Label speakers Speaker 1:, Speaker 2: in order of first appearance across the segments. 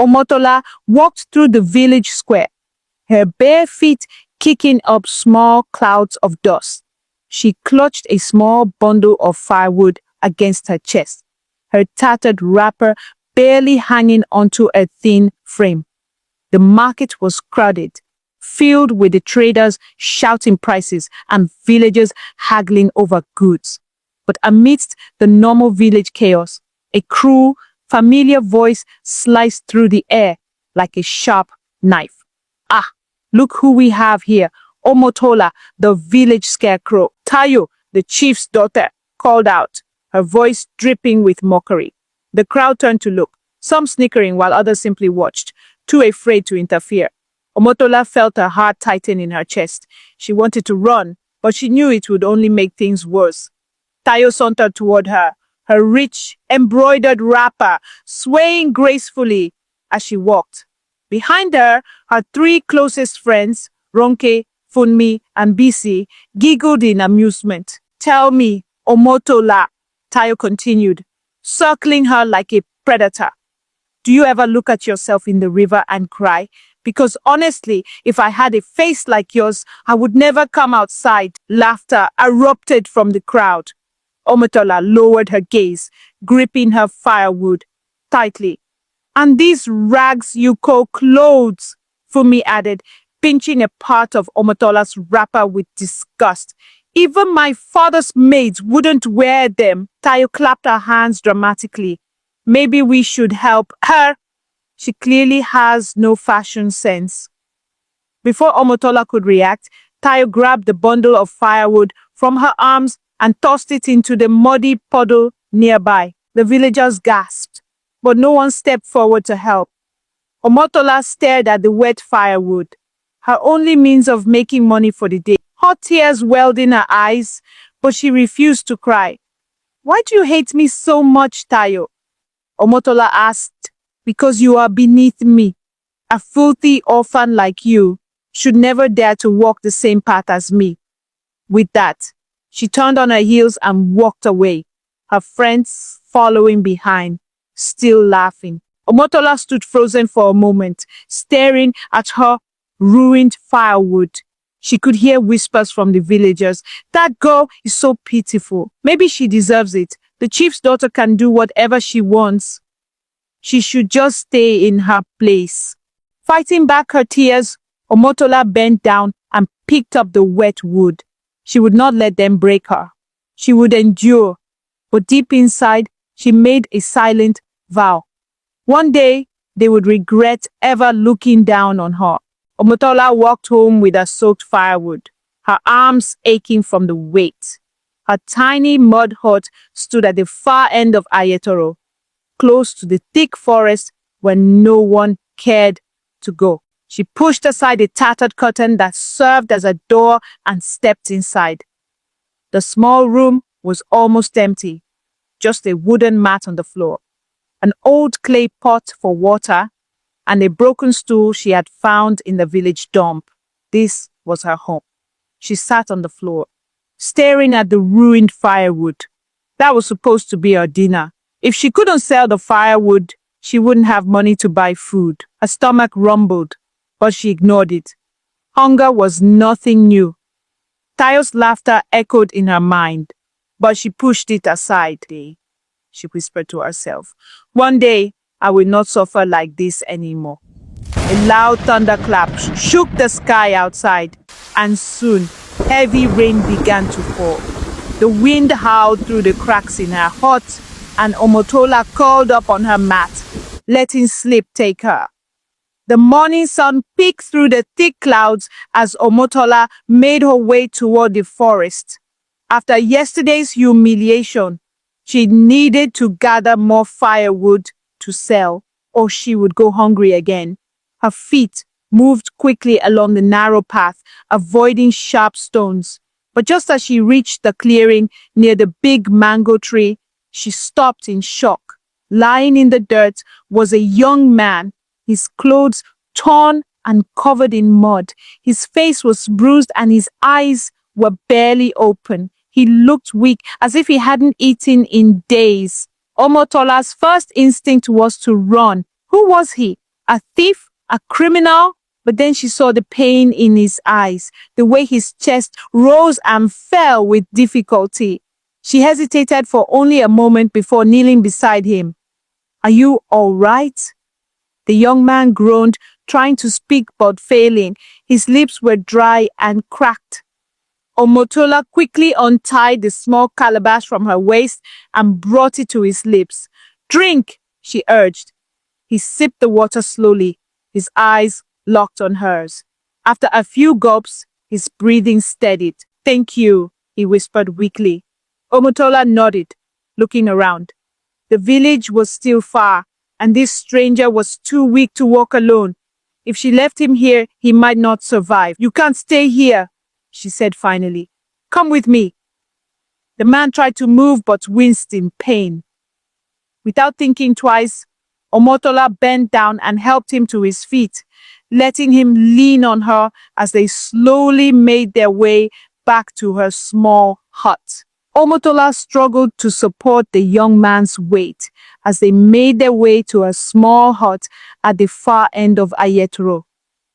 Speaker 1: Omotola walked through the village square, her bare feet kicking up small clouds of dust. She clutched a small bundle of firewood against her chest, her tattered wrapper barely hanging onto a thin frame. The market was crowded, filled with the traders shouting prices and villagers haggling over goods. But amidst the normal village chaos, a cruel, familiar voice sliced through the air like a sharp knife. "Ah, look who we have here. Omotola, the village scarecrow." Tayo, the chief's daughter, called out, her voice dripping with mockery. The crowd turned to look, some snickering while others simply watched, too afraid to interfere. Omotola felt her heart tighten in her chest. She wanted to run, but she knew it would only make things worse. Tayo sauntered toward her, her rich, embroidered wrapper swaying gracefully as she walked. Behind her, her three closest friends, Ronke, Funmi, and Bisi, giggled in amusement. "Tell me, Omotola," Tayo continued, circling her like a predator, "do you ever look at yourself in the river and cry? Because honestly, if I had a face like yours, I would never come outside." Laughter erupted from the crowd. Omotola lowered her gaze, gripping her firewood tightly. "And these rags you call clothes," Funmi added, pinching a part of Omotola's wrapper with disgust. "Even my father's maids wouldn't wear them." Tayo clapped her hands dramatically. "Maybe we should help her. She clearly has no fashion sense." Before Omotola could react, Tayo grabbed the bundle of firewood from her arms and tossed it into the muddy puddle nearby. The villagers gasped, but no one stepped forward to help. Omotola stared at the wet firewood, her only means of making money for the day. Hot tears welled in her eyes, but she refused to cry. "Why do you hate me so much, Tayo?" Omotola asked. "Because you are beneath me. A filthy orphan like you should never dare to walk the same path as me." With that, she turned on her heels and walked away, her friends following behind, still laughing. Omotola stood frozen for a moment, staring at her ruined firewood. She could hear whispers from the villagers. "That girl is so pitiful. Maybe she deserves it. The chief's daughter can do whatever she wants. She should just stay in her place." Fighting back her tears, Omotola bent down and picked up the wet wood. She would not let them break her. She would endure. But deep inside, she made a silent vow. One day, they would regret ever looking down on her. Omotola walked home with her soaked firewood, her arms aching from the weight. Her tiny mud hut stood at the far end of Ayetoro, close to the thick forest where no one cared to go. She pushed aside a tattered curtain that served as a door and stepped inside. The small room was almost empty, just a wooden mat on the floor, an old clay pot for water, and a broken stool she had found in the village dump. This was her home. She sat on the floor, staring at the ruined firewood. That was supposed to be her dinner. If she couldn't sell the firewood, she wouldn't have money to buy food. Her stomach rumbled, but she ignored it. Hunger was nothing new. Tayo's laughter echoed in her mind, but she pushed it aside. She whispered to herself, "One day, I will not suffer like this anymore." A loud thunderclap shook the sky outside, and soon, heavy rain began to fall. The wind howled through the cracks in her hut, and Omotola curled up on her mat, letting sleep take her. The morning sun peeked through the thick clouds as Omotola made her way toward the forest. After yesterday's humiliation, she needed to gather more firewood to sell, or she would go hungry again. Her feet moved quickly along the narrow path, avoiding sharp stones. But just as she reached the clearing near the big mango tree, she stopped in shock. Lying in the dirt was a young man, his clothes torn and covered in mud. His face was bruised and his eyes were barely open. He looked weak, as if he hadn't eaten in days. Omotola's first instinct was to run. Who was he? A thief? A criminal? But then she saw the pain in his eyes, the way his chest rose and fell with difficulty. She hesitated for only a moment before kneeling beside him. "Are you all right?" The young man groaned, trying to speak but failing. His lips were dry and cracked. Omotola quickly untied the small calabash from her waist and brought it to his lips. "Drink," she urged. He sipped the water slowly, his eyes locked on hers. After a few gulps, his breathing steadied. "Thank you," he whispered weakly. Omotola nodded, looking around. The village was still far, and this stranger was too weak to walk alone. If she left him here, he might not survive. "You can't stay here," she said finally. "Come with me." The man tried to move but winced in pain. Without thinking twice, Omotola bent down and helped him to his feet, letting him lean on her as they slowly made their way back to her small hut. Omotola struggled to support the young man's weight as they made their way to a small hut at the far end of Ayetoro.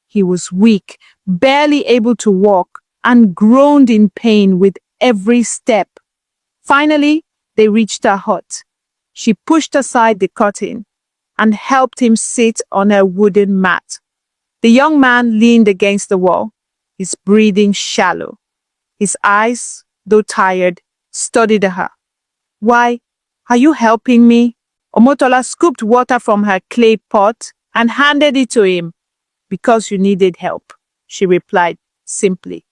Speaker 1: He was weak, barely able to walk, and groaned in pain with every step. Finally, they reached her hut. She pushed aside the curtain and helped him sit on a wooden mat. The young man leaned against the wall, his breathing shallow. His eyes, though tired, studied her. "Why, are you helping me?" Omotola scooped water from her clay pot and handed it to him. "Because you needed help," she replied simply.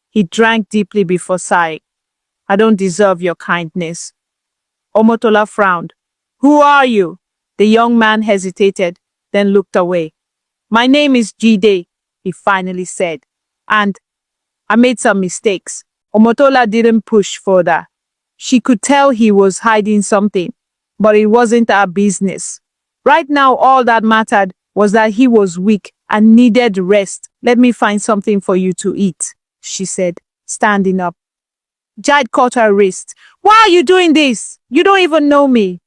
Speaker 1: He drank deeply before sighing. "I don't deserve your kindness." Omotola frowned. "Who are you?" The young man hesitated, then looked away. "My name is Jide," he finally said, "and I made some mistakes." Omotola didn't push further. She could tell he was hiding something, but it wasn't her business. Right now, all that mattered was that he was weak and needed rest. "Let me find something for you to eat," she said, standing up. Jide caught her wrist. "Why are you doing this? You don't even know me."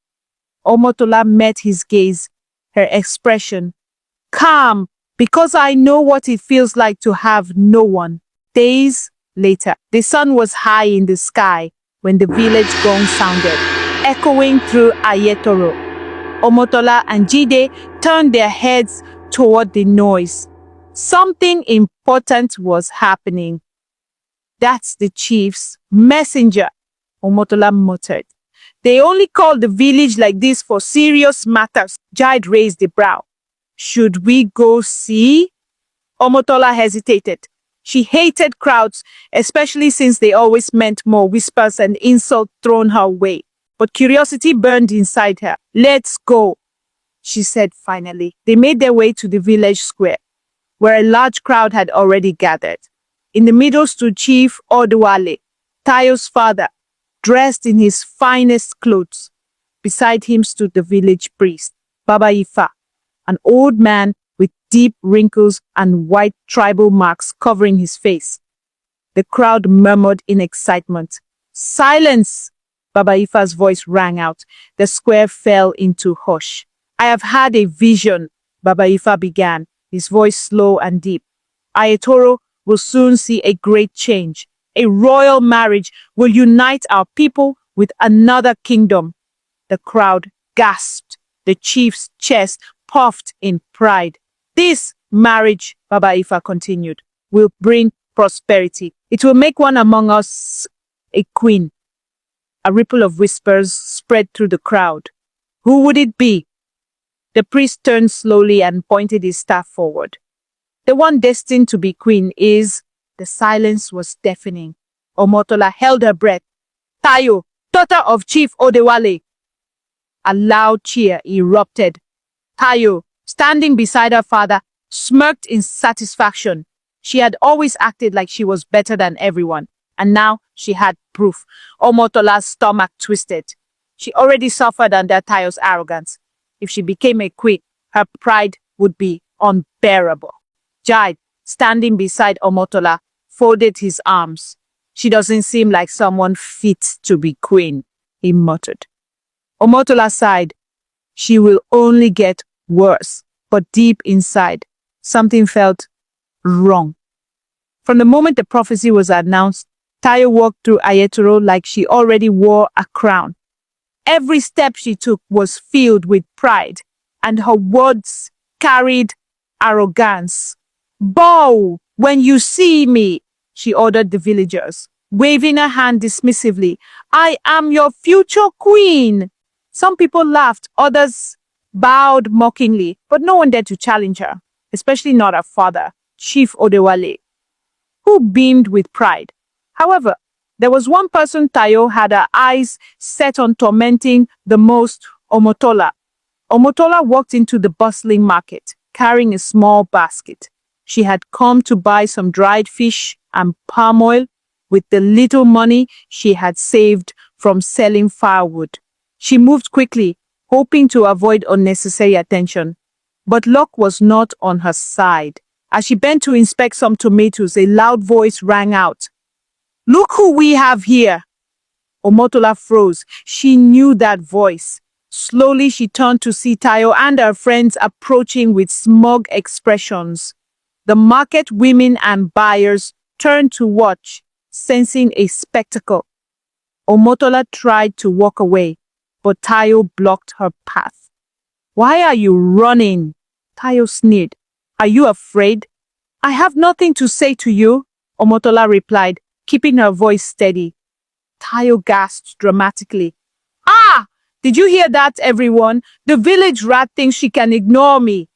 Speaker 1: Omotola met his gaze, her expression calm, "Because I know what it feels like to have no one." Days later, the sun was high in the sky when the village gong sounded, echoing through Ayetoro. Omotola and Jide turned their heads toward the noise. Something important was happening. "That's the chief's messenger," Omotola muttered. "They only call the village like this for serious matters." Jide raised a brow. "Should we go see?" Omotola hesitated. She hated crowds, especially since they always meant more whispers and insults thrown her way. But curiosity burned inside her. "Let's go," she said finally. They made their way to the village square, where a large crowd had already gathered. In the middle stood Chief Odewale, Tayo's father, dressed in his finest clothes. Beside him stood the village priest, Baba Ifa, an old man with deep wrinkles and white tribal marks covering his face. The crowd murmured in excitement. "Silence!" Baba Ifa's voice rang out. The square fell into hush. "I have had a vision," Baba Ifa began, his voice slow and deep. "Ayetoro will soon see a great change. A royal marriage will unite our people with another kingdom." The crowd gasped. The chief's chest puffed in pride. "This marriage," Baba Ifa continued, "will bring prosperity. It will make one among us a queen." A ripple of whispers spread through the crowd. "Who would it be?" The priest turned slowly and pointed his staff forward. "The one destined to be queen is..." The silence was deafening. Omotola held her breath. "Tayo, daughter of Chief Odewale." A loud cheer erupted. Tayo, standing beside her father, smirked in satisfaction. She had always acted like she was better than everyone, and now she had proof. Omotola's stomach twisted. She already suffered under Tayo's arrogance. If she became a queen, her pride would be unbearable. Jide, standing beside Omotola, folded his arms. "She doesn't seem like someone fit to be queen," he muttered. Omotola sighed. "She will only get worse." but deep inside, something felt wrong. From the moment the prophecy was announced, Tayo walked through Ayetoro like she already wore a crown. Every step she took was filled with pride, and her words carried arrogance. "Bow when you see me," she ordered the villagers, waving her hand dismissively. "I am your future queen." Some people laughed, others bowed mockingly, but no one dared to challenge her, especially not her father, Chief Odewale, who beamed with pride. However, there was one person Tayo had her eyes set on tormenting the most: Omotola. Omotola walked into the bustling market, carrying a small basket. She had come to buy some dried fish and palm oil with the little money she had saved from selling firewood. She moved quickly, hoping to avoid unnecessary attention. But luck was not on her side. As she bent to inspect some tomatoes, a loud voice rang out. "Look who we have here!" Omotola froze. She knew that voice. Slowly she turned to see Tayo and her friends approaching with smug expressions. The market women and buyers turned to watch, sensing a spectacle. Omotola tried to walk away, but Tayo blocked her path. "Why are you running?" Tayo sneered. "Are you afraid?" "I have nothing to say to you," Omotola replied, keeping her voice steady. Tayo gasped dramatically. "Ah! Did you hear that, everyone? The village rat thinks she can ignore me."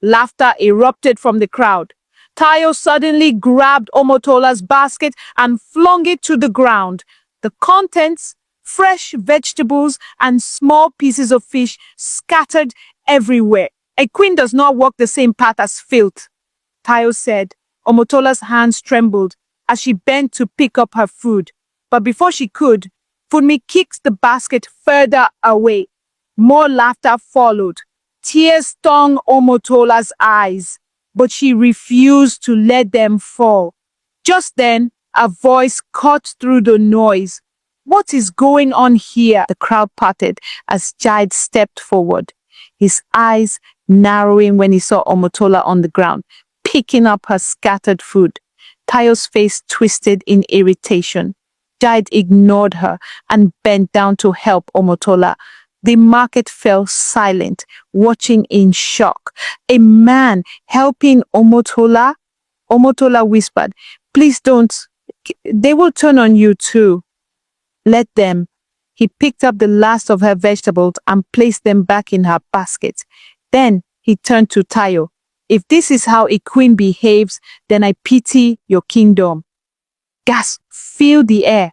Speaker 1: Laughter erupted from the crowd. Tayo suddenly grabbed Omotola's basket and flung it to the ground. The contents, fresh vegetables and small pieces of fish, scattered everywhere. "A queen does not walk the same path as filth," Tayo said. Omotola's hands trembled as she bent to pick up her food. But before she could, Funmi kicked the basket further away. More laughter followed. Tears stung Omotola's eyes, but she refused to let them fall. Just then, a voice cut through the noise. "What is going on here?" The crowd parted as Jide stepped forward, his eyes narrowing when he saw Omotola on the ground, picking up her scattered food. Tayo's face twisted in irritation. Jide ignored her and bent down to help Omotola. The market fell silent, watching in shock. "A man helping Omotola?" Omotola whispered. "Please don't. They will turn on you too." "Let them." He picked up the last of her vegetables and placed them back in her basket. Then he turned to Tayo. "If this is how a queen behaves, then I pity your kingdom." Gasp filled the air.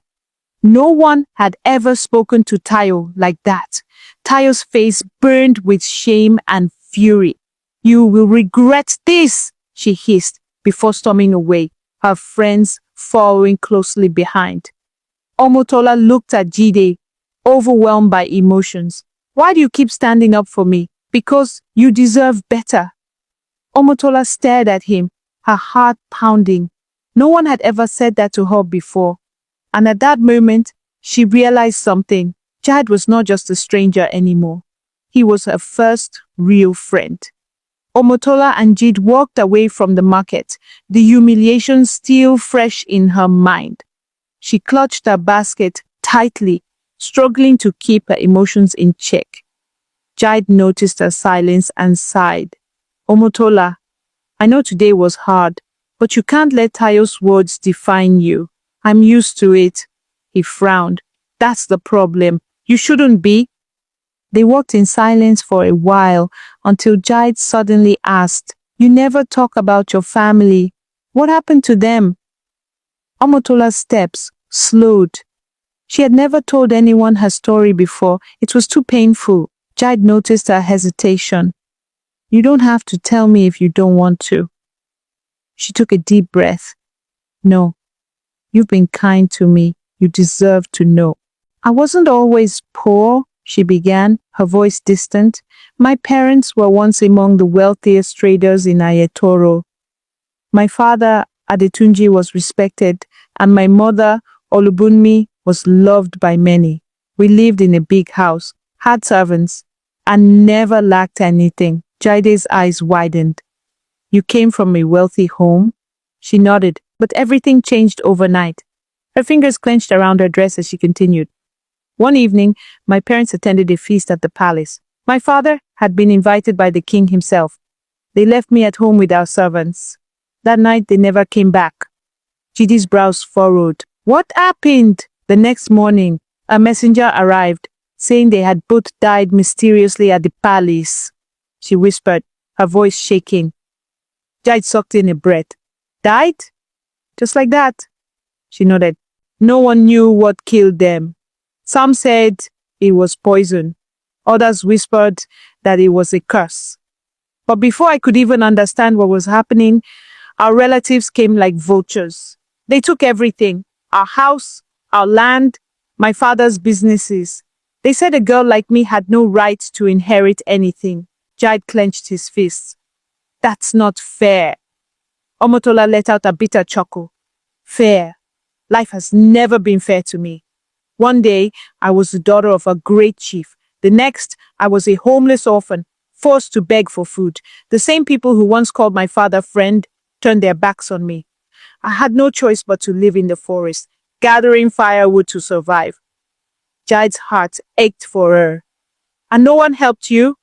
Speaker 1: No one had ever spoken to Tayo like that. Tayo's face burned with shame and fury. "You will regret this," she hissed before storming away, her friends following closely behind. Omotola looked at Jide, overwhelmed by emotions. "Why do you keep standing up for me?" "Because you deserve better." Omotola stared at him, her heart pounding. No one had ever said that to her before. And at that moment, she realized something. Jide was not just a stranger anymore. He was her first real friend. Omotola and Jide walked away from the market, the humiliation still fresh in her mind. She clutched her basket tightly, struggling to keep her emotions in check. Jide noticed her silence and sighed. "Omotola, I know today was hard, but you can't let Tayo's words define you." "I'm used to it." He frowned. "That's the problem. You shouldn't be." They walked in silence for a while until Jide suddenly asked, "You never talk about your family. What happened to them?" Omotola's steps slowed. She had never told anyone her story before. It was too painful. Jide noticed her hesitation. "You don't have to tell me if you don't want to." She took a deep breath. "No. You've been kind to me. You deserve to know." "I wasn't always poor," she began, her voice distant. "My parents were once among the wealthiest traders in Ayetoro. My father, Adetunji, was respected, and my mother, Olubunmi, was loved by many. We lived in a big house, had servants, and never lacked anything. Jaide's eyes widened. You came from a wealthy home? She nodded, but everything changed overnight. Her fingers clenched around her dress as she continued. One evening, my parents attended a feast at the palace. My father had been invited by the king himself. They left me at home with our servants. That night, they never came back. Jidi's brows furrowed. What happened? The next morning, a messenger arrived, saying they had both died mysteriously at the palace. She whispered, her voice shaking. Jaid sucked in a breath. Died? Just like that? She nodded. No one knew what killed them. Some said it was poison. Others whispered that it was a curse. But before I could even understand what was happening, our relatives came like vultures. They took everything, our house, our land, my father's businesses. They said a girl like me had no right to inherit anything. Jaid clenched his fists. That's not fair. Omotola let out a bitter chuckle. Fair. Life has never been fair to me. One day, I was the daughter of a great chief. The next, I was a homeless orphan, forced to beg for food. The same people who once called my father friend turned their backs on me. I had no choice but to live in the forest, gathering firewood to survive. Jaid's heart ached for her. And no one helped you?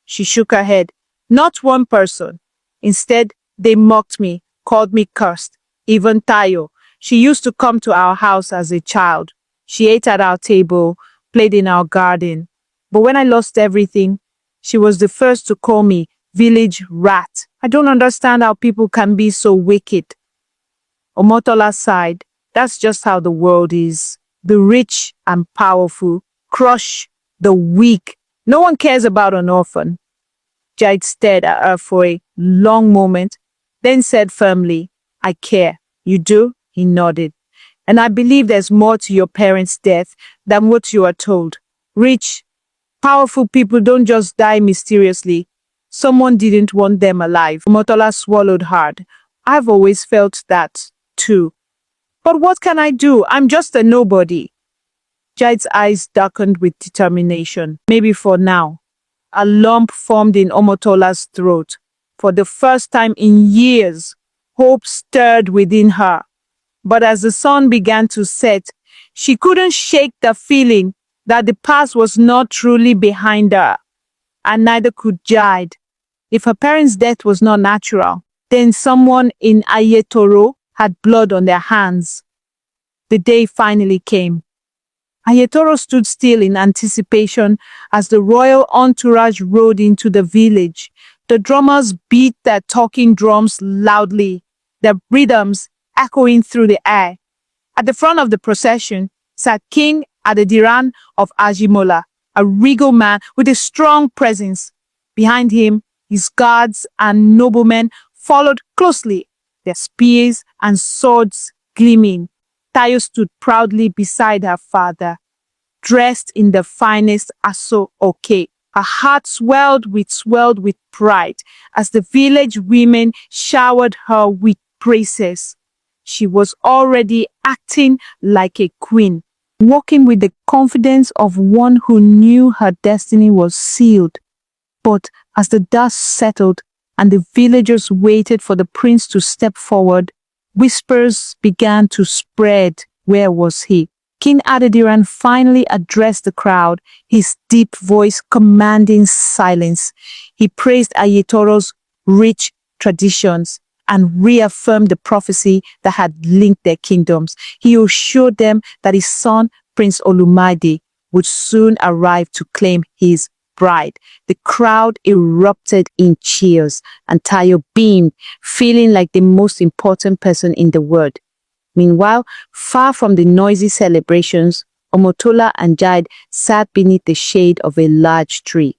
Speaker 1: She shook her head. Not one person. Instead, they mocked me, called me cursed. Even Tayo. She used to come to our house as a child. She ate at our table, played in our garden. But when I lost everything, she was the first to call me village rat. I don't understand how people can be so wicked. Omotola sighed. That's just how the world is. The rich and powerful crush the weak. No one cares about an orphan. Jaid stared at her for a long moment, then said firmly, I care. You do? He nodded. And I believe there's more to your parents' death than what you are told. Rich, powerful people don't just die mysteriously. Someone didn't want them alive. Omotola swallowed hard. I've always felt that, too. But what can I do? I'm just a nobody. Jaid's eyes darkened with determination. Maybe for now. A lump formed in Omotola's throat. For the first time in years, hope stirred within her. But as the sun began to set, she couldn't shake the feeling that the past was not truly behind her. And neither could Jaid. If her parents' death was not natural, then someone in Ayetoro had blood on their hands. The day finally came. Ayetoro stood still in anticipation as the royal entourage rode into the village. The drummers beat their talking drums loudly, their rhythms echoing through the air. At the front of the procession sat King Adediran of Ajimola, a regal man with a strong presence. Behind him, his guards and noblemen followed closely, their spears and swords gleaming. Tayo stood proudly beside her father, dressed in the finest aso-oke. Her heart swelled with pride as the village women showered her with praises. She was already acting like a queen, walking with the confidence of one who knew her destiny was sealed. But as the dust settled and the villagers waited for the prince to step forward, whispers began to spread. Where was he? King Adediran finally addressed the crowd, his deep voice commanding silence. He praised Ayetoro's rich traditions and reaffirmed the prophecy that had linked their kingdoms. He assured them that his son, Prince Olumide, would soon arrive to claim his bride. The crowd erupted in cheers, and Tayo beamed, feeling like the most important person in the world. Meanwhile, far from the noisy celebrations, Omotola and Jaid sat beneath the shade of a large tree.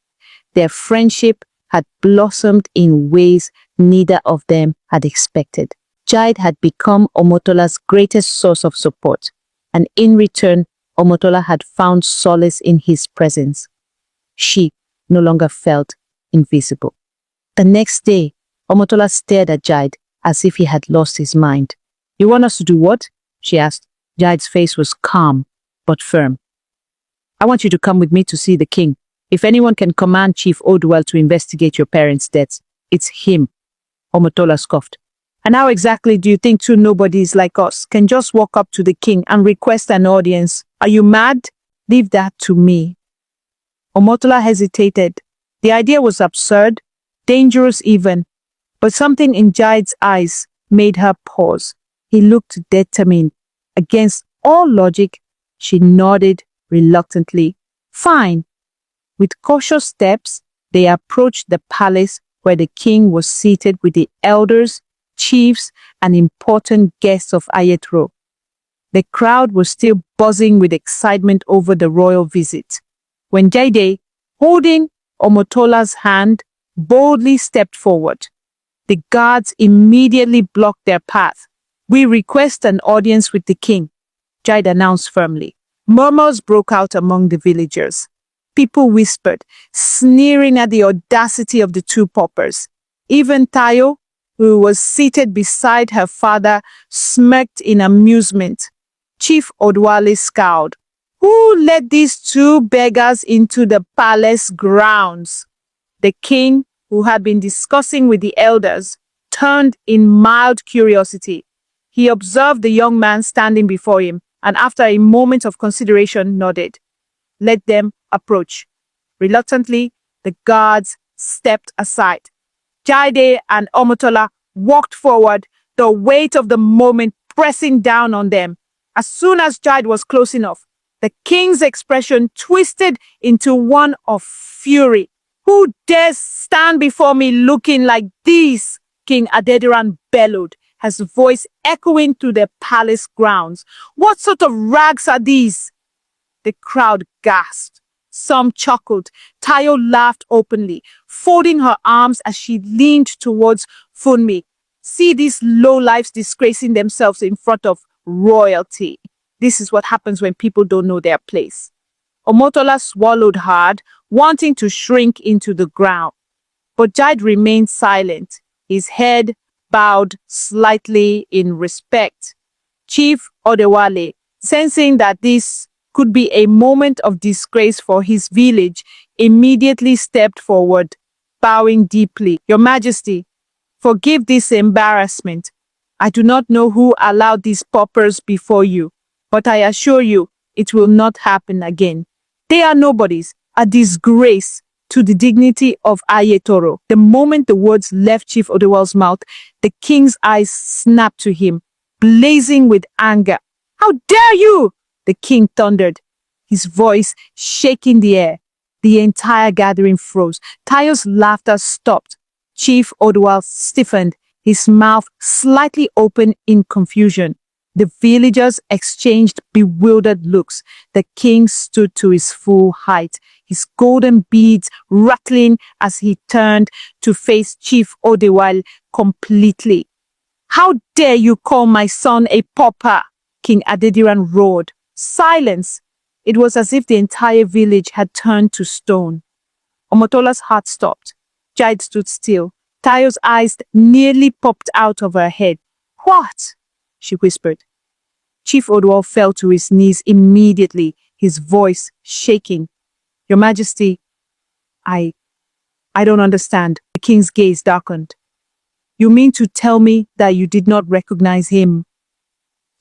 Speaker 1: Their friendship had blossomed in ways neither of them had expected. Jaid had become Omotola's greatest source of support, and in return, Omotola had found solace in his presence. She no longer felt invisible. The next day, Omotola stared at Jaid as if he had lost his mind. You want us to do what? She asked. Jaid's face was calm, but firm. I want you to come with me to see the king. If anyone can command Chief Odwell to investigate your parents' deaths, it's him, Omotola scoffed. And how exactly do you think two nobodies like us can just walk up to the king and request an audience? Are you mad? Leave that to me. Omotola hesitated. The idea was absurd, dangerous even, but something in Jade's eyes made her pause. He looked determined. Against all logic, she nodded reluctantly. Fine. With cautious steps, they approached the palace where the king was seated with the elders, chiefs, and important guests of Ayetro. The crowd was still buzzing with excitement over the royal visit, when Jide, holding Omotola's hand, boldly stepped forward. The guards immediately blocked their path. We request an audience with the king, Jide announced firmly. Murmurs broke out among the villagers. People whispered, sneering at the audacity of the two paupers. Even Tayo, who was seated beside her father, smirked in amusement. Chief Odwale scowled. Who let these two beggars into the palace grounds? The king, who had been discussing with the elders, turned in mild curiosity. He observed the young man standing before him, and after a moment of consideration nodded. Let them approach. Reluctantly, the guards stepped aside. Jide and Omotola walked forward, the weight of the moment pressing down on them. As soon as Jide was close enough, the king's expression twisted into one of fury. Who dares stand before me looking like this? King Adediran bellowed, his voice echoing through the palace grounds. What sort of rags are these? The crowd gasped. Some chuckled. Tayo laughed openly, folding her arms as she leaned towards Funmi. See these lowlifes disgracing themselves in front of royalty. This is what happens when people don't know their place. Omotola swallowed hard, wanting to shrink into the ground. But Jide remained silent, his head bowed slightly in respect. Chief Odewale, sensing that this could be a moment of disgrace for his village, immediately stepped forward, bowing deeply. Your Majesty, forgive this embarrassment. I do not know who allowed these paupers before you, but I assure you it will not happen again. They are nobodies, a disgrace to the dignity of Ayetoro. The moment the words left Chief Odewale's mouth, the king's eyes snapped to him, blazing with anger. How dare you? The king thundered, his voice shaking the air. The entire gathering froze. Tayo's laughter stopped. Chief Odewale stiffened, his mouth slightly open in confusion. The villagers exchanged bewildered looks. The king stood to his full height, his golden beads rattling as he turned to face Chief Odewale completely. How dare you call my son a pauper? King Adediran roared. Silence! It was as if the entire village had turned to stone. Omotola's heart stopped. Jide stood still. Tayo's eyes nearly popped out of her head. What? She whispered. Chief Odewale fell to his knees immediately, his voice shaking. Your Majesty, I don't understand. The king's gaze darkened. You mean to tell me that you did not recognize him?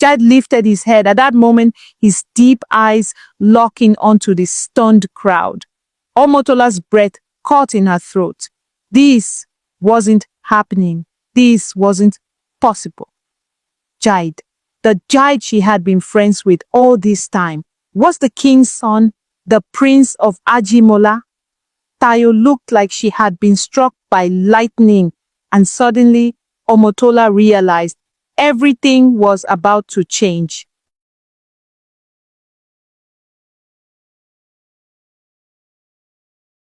Speaker 1: Jide lifted his head. At that moment, his deep eyes locking onto the stunned crowd. Omotola's breath caught in her throat. This wasn't happening. This wasn't possible. Jide, the Jide she had been friends with all this time, was the king's son, the prince of Ajimola. Tayo looked like she had been struck by lightning, and suddenly Omotola realized everything was about to change.